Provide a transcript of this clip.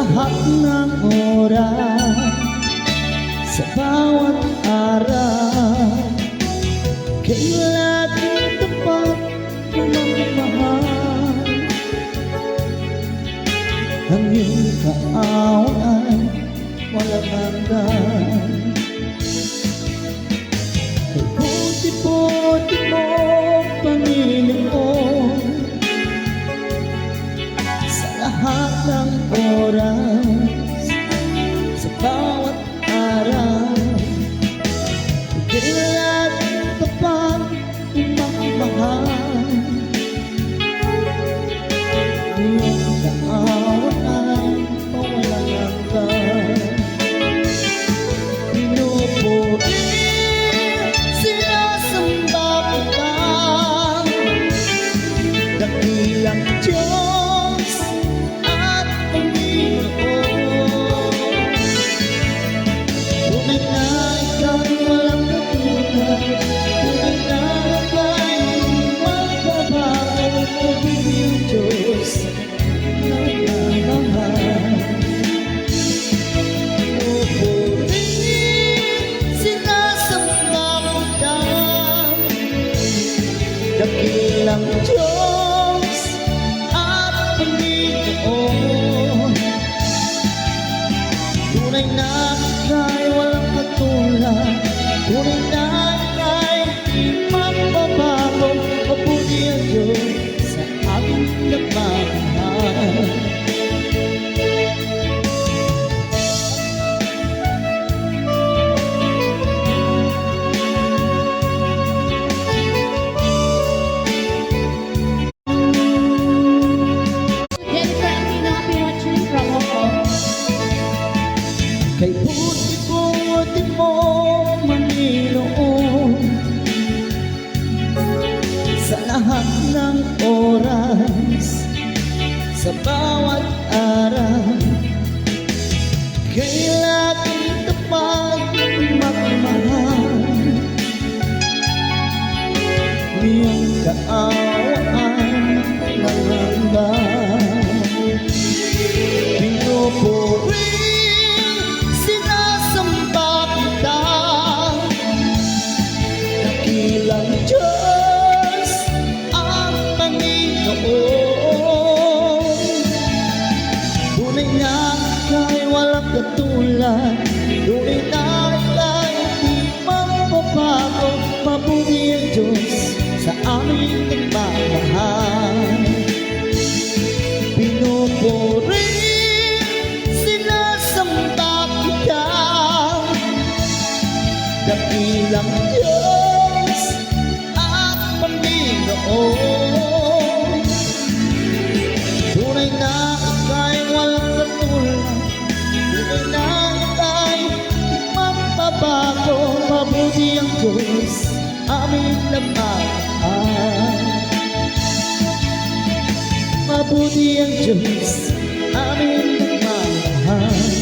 lahat ng oras, sa bawat araw, kay laging tapat magmamahal. Ang iyong kaawan walang hanggan. Kay buti-buti mo, Panginoon, sa lahat ng oras, sa bawat araw, kay laging tapat magmamahal. Iyong kaawan ay mawalang hanggan. Pinupuri, sinasamba kita, dakilang Diyos at Panginoon. Tunay na ika'y walang katulad, tunay na ika'y magbabago, pag-ibig Diyos na nagmamahal. Pinupuri, sinasamba kita, dakilang Diyos at Panginoon. Tunay na ika'y walang katulad, tunay na ika'y di magbabago, mabuti ang Diyos sa ating nagmamahal. Jennifer Aquino, happy watching from Hong Kong. Kay buti-buti mo, Panginoon, sa lahat ng oras, sa bawat araw, kay laging tapat magmahal. Iyong kaawaan walang hanggan. Pinupuri, sinasamba kita, dakilang Diyos ang Panginoon. Tunay na ika'y walang katulad, tunay na ika'y di magbabago, mabuti ang Diyos sa aming nagmamahal. Pinupuri, sinasamba kita, dakilang Diyos at Panginoon. Tunay na ika'y walang katulad, tunay na ika'y magbabago, mabuti ang Diyos aming nagmamahal. Mabuti ang Diyos aming nagmamahal.